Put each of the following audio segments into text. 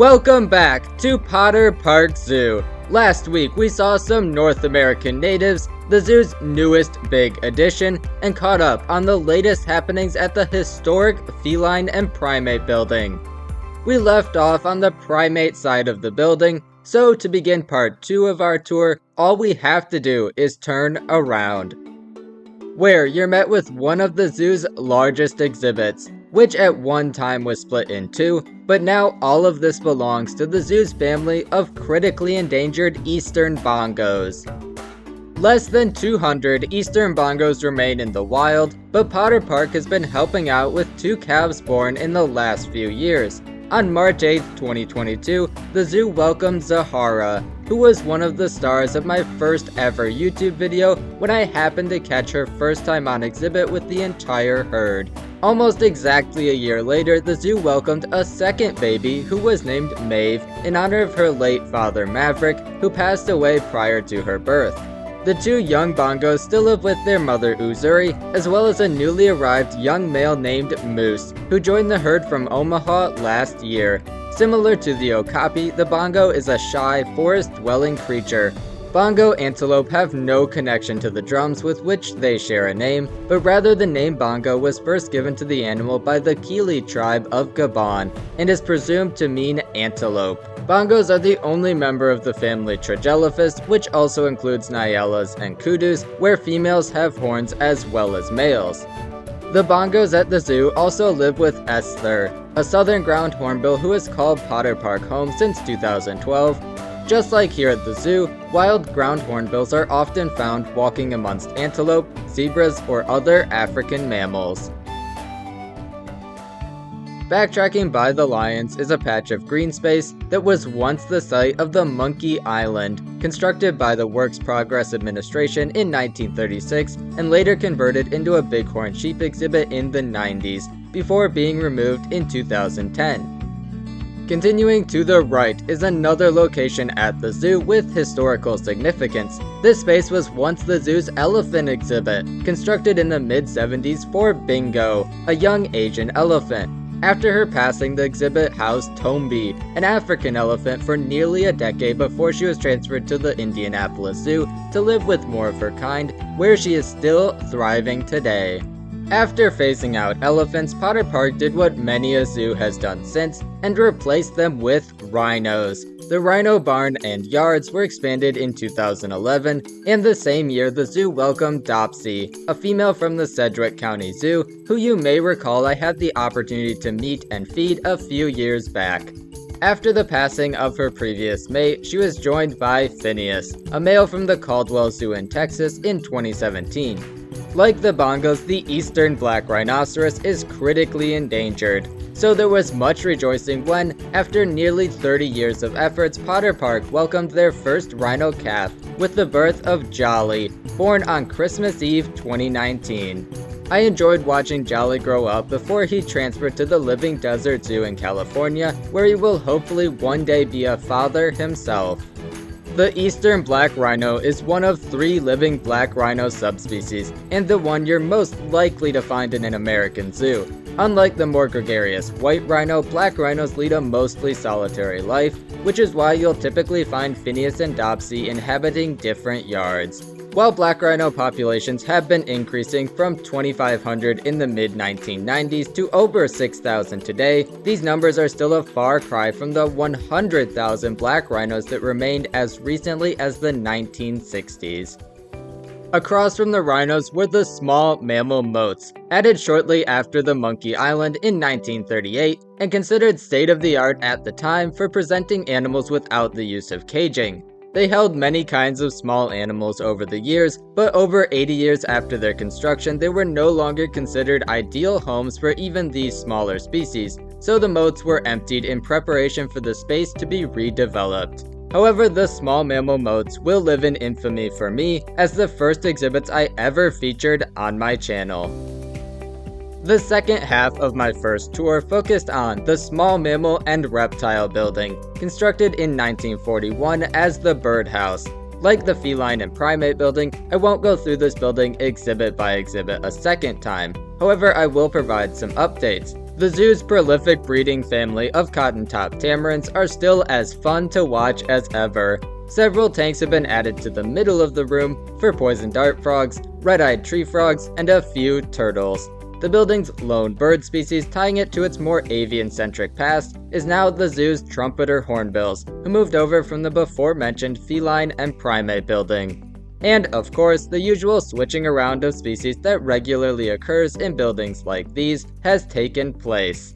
Welcome back to Potter Park Zoo. Last week we saw some North American natives, the zoo's newest big addition, and caught up on the latest happenings at the historic feline and primate building. We left off on the primate side of the building, so to begin part 2 of our tour, all we have to do is turn around, where you're met with one of the zoo's largest exhibits, which at one time was split in two, but now all of this belongs to the zoo's family of critically endangered eastern bongos. Less than 200 eastern bongos remain in the wild, but Potter Park has been helping out with 2 calves born in the last few years. On March 8, 2022, the zoo welcomed Zahara, who was one of the stars of my first ever YouTube video when I happened to catch her first time on exhibit with the entire herd. Almost exactly a year later, the zoo welcomed a second baby who was named Maeve in honor of her late father Maverick, who passed away prior to her birth. The 2 young bongos still live with their mother Uzuri, as well as a newly arrived young male named Moose, who joined the herd from Omaha last year. Similar to the okapi, the bongo is a shy, forest-dwelling creature. Bongo antelope have no connection to the drums with which they share a name, but rather the name bongo was first given to the animal by the Gila tribe of Gabon, and is presumed to mean antelope. Bongos are the only member of the family Tragelaphus, which also includes Nyellas and kudus, where females have horns as well as males. The bongos at the zoo also live with Esther, a southern ground hornbill who has called Potter Park home since 2012. Just like here at the zoo, wild ground hornbills are often found walking amongst antelope, zebras, or other African mammals. Backtracking by the lions is a patch of green space that was once the site of the Monkey Island, constructed by the Works Progress Administration in 1936 and later converted into a bighorn sheep exhibit in the 90s, before being removed in 2010. Continuing to the right is another location at the zoo with historical significance. This space was once the zoo's elephant exhibit, constructed in the mid-70s for Bingo, a young Asian elephant. After her passing, the exhibit housed Tombi, an African elephant, for nearly a decade before she was transferred to the Indianapolis Zoo to live with more of her kind, where she is still thriving today. After phasing out elephants, Potter Park did what many a zoo has done since, and replaced them with rhinos. The rhino barn and yards were expanded in 2011, and the same year the zoo welcomed Dopsy, a female from the Sedgwick County Zoo, who you may recall I had the opportunity to meet and feed a few years back. After the passing of her previous mate, she was joined by Phineas, a male from the Caldwell Zoo in Texas in 2017. Like the bongos, the eastern black rhinoceros is critically endangered, so there was much rejoicing when, after nearly 30 years of efforts, Potter Park welcomed their first rhino calf with the birth of Jolly, born on Christmas Eve 2019. I enjoyed watching Jolly grow up before he transferred to the Living Desert Zoo in California, where he will hopefully one day be a father himself. The eastern black rhino is one of 3 living black rhino subspecies, and the one you're most likely to find in an American zoo. Unlike the more gregarious white rhino, black rhinos lead a mostly solitary life, which is why you'll typically find Phineas and Dopsy inhabiting different yards. While black rhino populations have been increasing from 2,500 in the mid-1990s to over 6,000 today, these numbers are still a far cry from the 100,000 black rhinos that remained as recently as the 1960s. Across from the rhinos were the small mammal moats, added shortly after the Monkey Island in 1938, and considered state-of-the-art at the time for presenting animals without the use of caging. They held many kinds of small animals over the years, but over 80 years after their construction, they were no longer considered ideal homes for even these smaller species, so the moats were emptied in preparation for the space to be redeveloped. However, the small mammal moats will live in infamy for me as the first exhibits I ever featured on my channel. The second half of my first tour focused on the small mammal and reptile building, constructed in 1941 as the birdhouse. Like the feline and primate building, I won't go through this building exhibit by exhibit a second time. However, I will provide some updates. The zoo's prolific breeding family of cotton-top tamarins are still as fun to watch as ever. Several tanks have been added to the middle of the room for poison dart frogs, red-eyed tree frogs, and a few turtles. The building's lone bird species, tying it to its more avian-centric past, is now the zoo's trumpeter hornbills, who moved over from the before-mentioned feline and primate building. And, of course, the usual switching around of species that regularly occurs in buildings like these has taken place.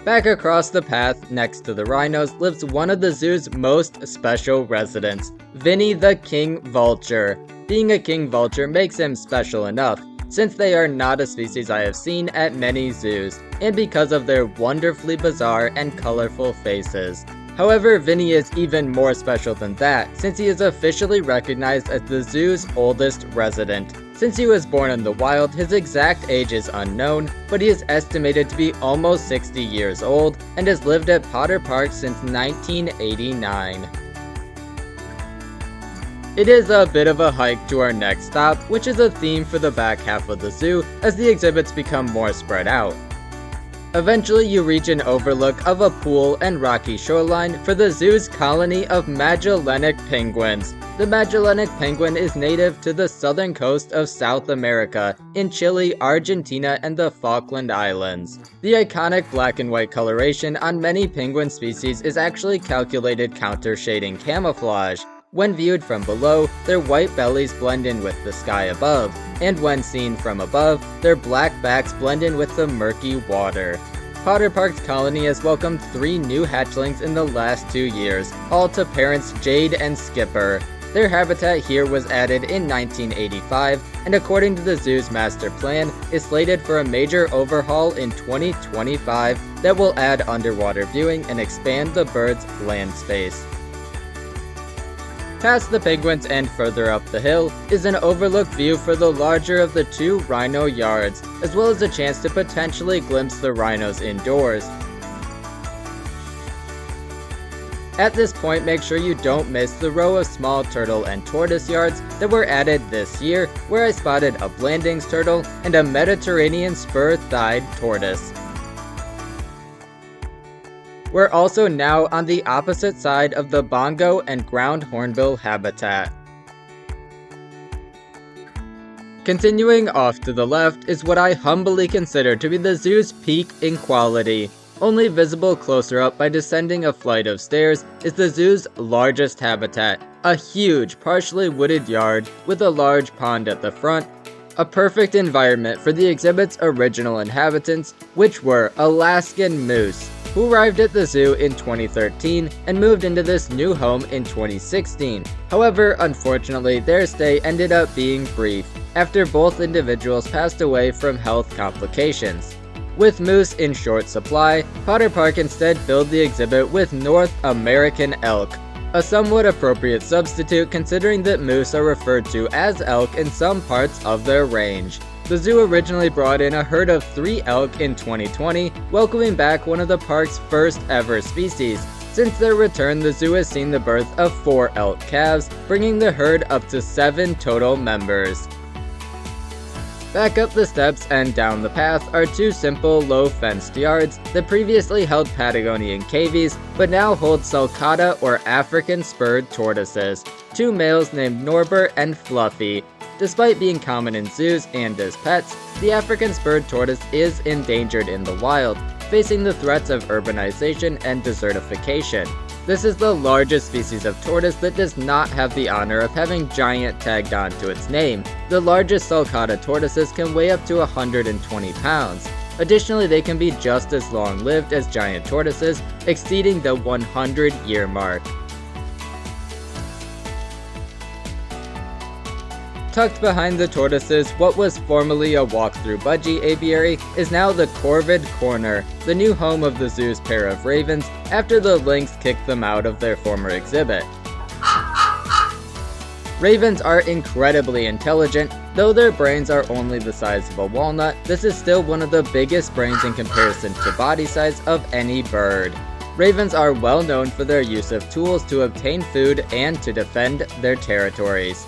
Back across the path, next to the rhinos, lives one of the zoo's most special residents, Vinny the king vulture. Being a king vulture makes him special enough, since they are not a species I have seen at many zoos, and because of their wonderfully bizarre and colorful faces. However, Vinny is even more special than that, since he is officially recognized as the zoo's oldest resident. Since he was born in the wild, his exact age is unknown, but he is estimated to be almost 60 years old, and has lived at Potter Park since 1989. It is a bit of a hike to our next stop, which is a theme for the back half of the zoo as the exhibits become more spread out. Eventually you reach an overlook of a pool and rocky shoreline for the zoo's colony of Magellanic penguins. The Magellanic penguin is native to the southern coast of South America, in Chile, Argentina, and the Falkland Islands. The iconic black and white coloration on many penguin species is actually calculated counter-shading camouflage. When viewed from below, their white bellies blend in with the sky above, and when seen from above, their black backs blend in with the murky water. Potter Park's colony has welcomed 3 new hatchlings in the last 2 years, all to parents Jade and Skipper. Their habitat here was added in 1985, and according to the zoo's master plan, is slated for a major overhaul in 2025 that will add underwater viewing and expand the bird's land space. Past the penguins and further up the hill is an overlook view for the larger of the 2 rhino yards, as well as a chance to potentially glimpse the rhinos indoors. At this point, make sure you don't miss the row of small turtle and tortoise yards that were added this year, where I spotted a Blandings turtle and a Mediterranean spur-thighed tortoise. We're also now on the opposite side of the Bongo and ground hornbill habitat. Continuing off to the left is what I humbly consider to be the zoo's peak in quality. Only visible closer up by descending a flight of stairs is the zoo's largest habitat, a huge, partially wooded yard with a large pond at the front, a perfect environment for the exhibit's original inhabitants, which were Alaskan moose, who arrived at the zoo in 2013 and moved into this new home in 2016. However, unfortunately, their stay ended up being brief, after both individuals passed away from health complications. With moose in short supply, Potter Park instead filled the exhibit with North American elk, a somewhat appropriate substitute considering that moose are referred to as elk in some parts of their range. The zoo originally brought in a herd of 3 elk in 2020, welcoming back one of the park's first ever species. Since their return, the zoo has seen the birth of 4 elk calves, bringing the herd up to 7 total members. Back up the steps and down the path are 2 simple, low-fenced yards that previously held Patagonian cavies, but now hold sulcata or African spurred tortoises, 2 males named Norbert and Fluffy. Despite being common in zoos and as pets, the African spurred tortoise is endangered in the wild, facing the threats of urbanization and desertification. This is the largest species of tortoise that does not have the honor of having giant tagged onto its name. The largest sulcata tortoises can weigh up to 120 pounds. Additionally, they can be just as long-lived as giant tortoises, exceeding the 100-year mark. Tucked behind the tortoises, what was formerly a walk-through budgie aviary is now the Corvid Corner, the new home of the zoo's pair of ravens after the lynx kicked them out of their former exhibit. Ravens are incredibly intelligent. Though their brains are only the size of a walnut, this is still one of the biggest brains in comparison to body size of any bird. Ravens are well known for their use of tools to obtain food and to defend their territories.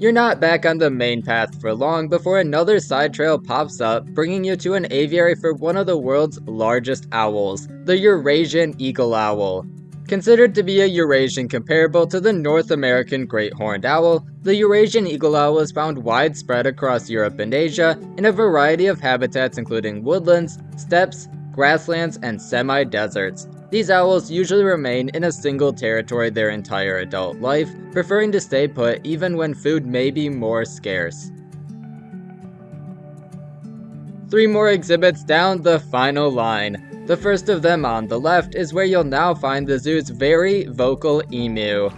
You're not back on the main path for long before another side trail pops up, bringing you to an aviary for one of the world's largest owls, the Eurasian eagle owl. Considered to be a Eurasian comparable to the North American great horned owl, the Eurasian eagle owl is found widespread across Europe and Asia in a variety of habitats including woodlands, steppes, grasslands, and semi-deserts. These owls usually remain in a single territory their entire adult life, preferring to stay put even when food may be more scarce. 3 more exhibits down the final line. The first of them on the left is where you'll now find the zoo's very vocal emu.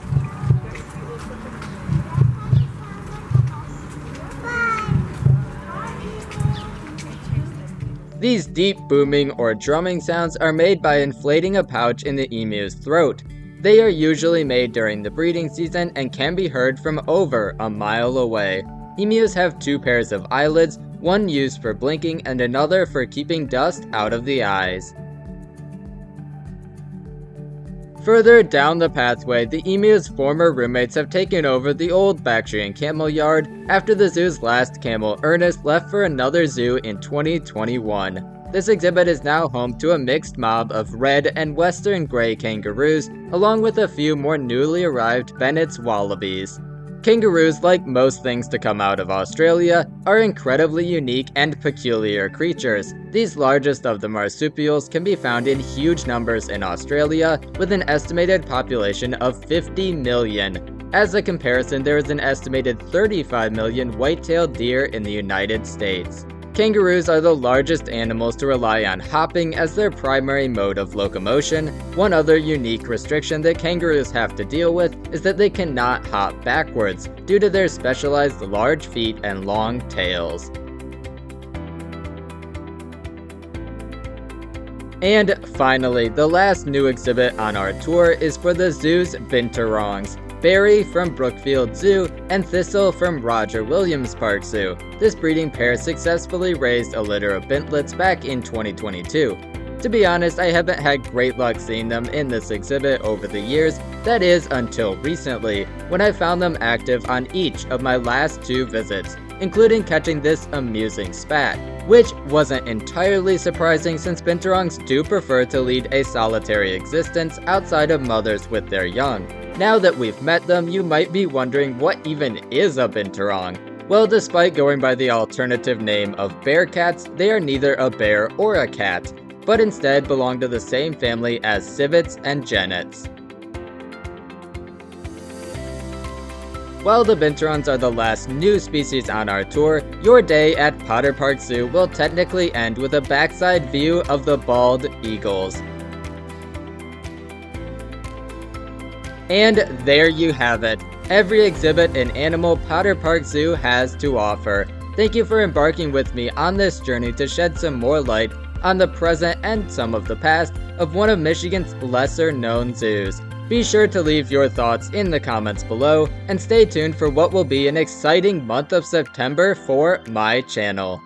These deep booming or drumming sounds are made by inflating a pouch in the emu's throat. They are usually made during the breeding season and can be heard from over a mile away. Emus have 2 pairs of eyelids, one used for blinking and another for keeping dust out of the eyes. Further down the pathway, the emu's former roommates have taken over the old Bactrian camel yard after the zoo's last camel, Ernest, left for another zoo in 2021. This exhibit is now home to a mixed mob of red and western gray kangaroos, along with a few more newly arrived Bennett's wallabies. Kangaroos, like most things to come out of Australia, are incredibly unique and peculiar creatures. These largest of the marsupials can be found in huge numbers in Australia, with an estimated population of 50 million. As a comparison, there is an estimated 35 million white-tailed deer in the United States. Kangaroos are the largest animals to rely on hopping as their primary mode of locomotion. One other unique restriction that kangaroos have to deal with is that they cannot hop backwards due to their specialized large feet and long tails. And finally, the last new exhibit on our tour is for the zoo's binturongs. Barry from Brookfield Zoo and Thistle from Roger Williams Park Zoo. This breeding pair successfully raised a litter of bintlets back in 2022. To be honest, I haven't had great luck seeing them in this exhibit over the years, that is until recently, when I found them active on each of my last 2 visits, including catching this amusing spat, which wasn't entirely surprising since binturongs do prefer to lead a solitary existence outside of mothers with their young. Now that we've met them, you might be wondering what even is a binturong. Well, despite going by the alternative name of bear cats, they are neither a bear or a cat, but instead belong to the same family as civets and genets. While the binturongs are the last new species on our tour, your day at Potter Park Zoo will technically end with a backside view of the bald eagles. And there you have it, every exhibit and animal Potter Park Zoo has to offer. Thank you for embarking with me on this journey to shed some more light on the present and some of the past of one of Michigan's lesser known zoos. Be sure to leave your thoughts in the comments below, and stay tuned for what will be an exciting month of September for my channel.